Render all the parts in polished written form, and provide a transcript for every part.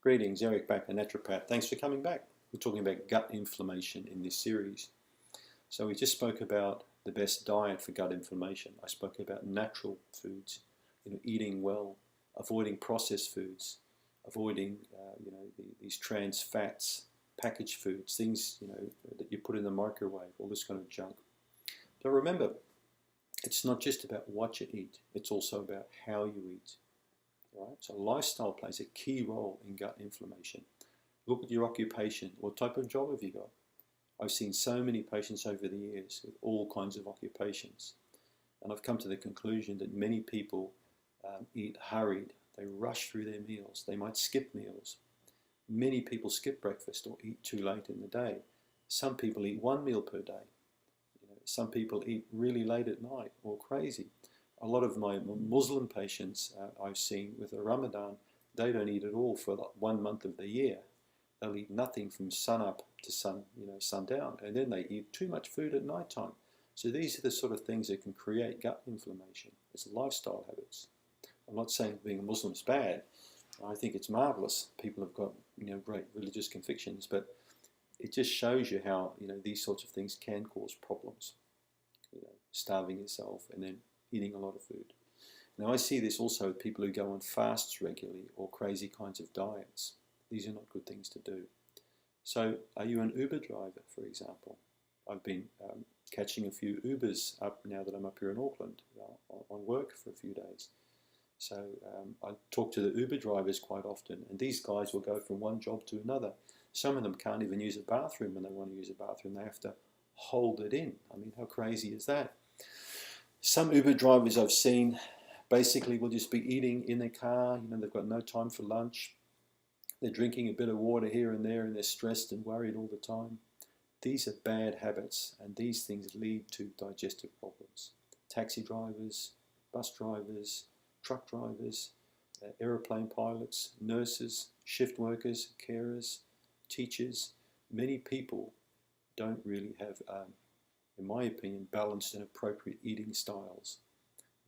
Greetings, Eric Bakker, naturopath. Thanks for coming back. We're talking about gut inflammation in this series. So we just spoke about the best diet for gut inflammation. I spoke about natural foods, eating well, avoiding processed foods, avoiding these trans fats, packaged foods, things that you put in the microwave, all this kind of junk. So remember, it's not just about what you eat, it's also about how you eat. Right? So lifestyle plays a key role in gut inflammation. Look at your occupation. What type of job have you got? I've seen so many patients over the years with all kinds of occupations. And I've come to the conclusion that many people eat hurried. They rush through their meals. They might skip meals. Many people skip breakfast or eat too late in the day. Some people eat one meal per day. Some people eat really late at night or crazy. A lot of my Muslim patients I've seen with the Ramadan, they don't eat at all for 1 month of the year. They'll eat nothing from sun up to sundown, and then they eat too much food at night time. So these are the sort of things that can create gut inflammation. It's lifestyle habits. I'm not saying being a Muslim is bad. I think it's marvelous. People have got great religious convictions, but it just shows you how these sorts of things can cause problems. Starving yourself and then eating a lot of food. Now I see this also with people who go on fasts regularly or crazy kinds of diets. These are not good things to do. So are you an Uber driver, for example? I've been catching a few Ubers up now that I'm up here in Auckland on work for a few days. So I talk to the Uber drivers quite often, and these guys will go from one job to another. Some of them can't even use a bathroom when they want to use a bathroom. They have to hold it in. I mean, how crazy is that? Some Uber drivers I've seen basically will just be eating in their car. They've got no time for lunch. They're drinking a bit of water here and there, and they're stressed and worried all the time. These are bad habits, and these things lead to digestive problems. Taxi drivers, bus drivers, truck drivers, aeroplane pilots, nurses, shift workers, carers, teachers. Many people don't really have in my opinion, balanced and appropriate eating styles.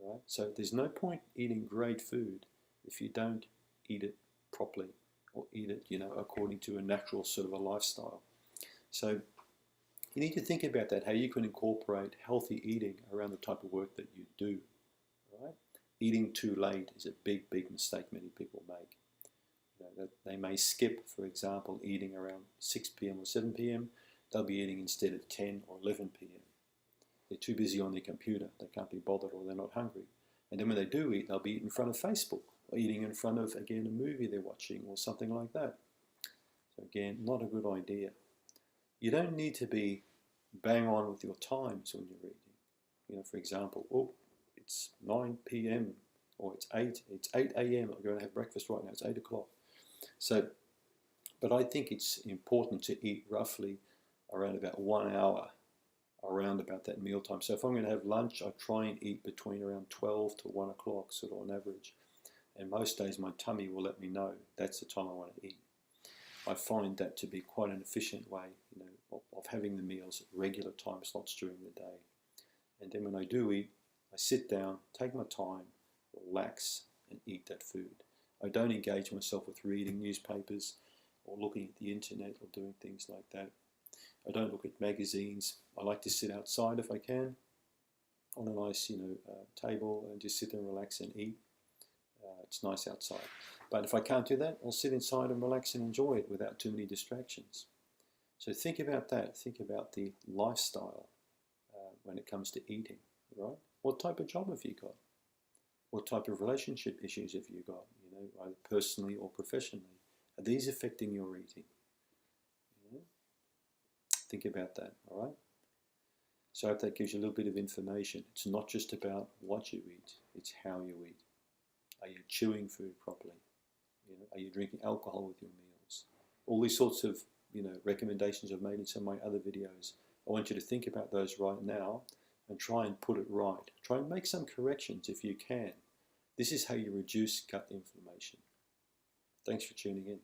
Right? So there's no point eating great food if you don't eat it properly or eat it, according to a natural sort of a lifestyle. So you need to think about that, how you can incorporate healthy eating around the type of work that you do. Right? Eating too late is a big, big mistake many people make. That they may skip, for example, eating around 6 p.m. or 7 p.m. They'll be eating instead at 10 or 11 p.m. They're too busy on their computer. They can't be bothered, or they're not hungry. And then when they do eat, they'll be eating in front of Facebook, or eating in front of, again, a movie they're watching or something like that. So again, not a good idea. You don't need to be bang on with your times when you're eating. For example, it's 9 p.m. or it's 8 a.m. I'm going to have breakfast right now. It's 8 o'clock. So, but I think it's important to eat roughly around about 1 hour around about that meal time. So if I'm going to have lunch, I try and eat between around 12 to 1 o'clock, sort of on average. And most days my tummy will let me know that's the time I want to eat. I find that to be quite an efficient way, of having the meals at regular time slots during the day. And then when I do eat, I sit down, take my time, relax, and eat that food. I don't engage myself with reading newspapers or looking at the internet or doing things like that. I don't look at magazines. I like to sit outside if I can, on a nice, table, and just sit there and relax and eat. It's nice outside. But if I can't do that, I'll sit inside and relax and enjoy it without too many distractions. So think about that. Think about the lifestyle when it comes to eating, right? What type of job have you got? What type of relationship issues have you got, either personally or professionally? Are these affecting your eating? Think about that, all right? So I hope that gives you a little bit of information. It's not just about what you eat, it's how you eat. Are you chewing food properly? Are you drinking alcohol with your meals? All these sorts of recommendations I've made in some of my other videos. I want you to think about those right now and try and put it right. Try and make some corrections if you can. This is how you reduce gut inflammation. Thanks for tuning in.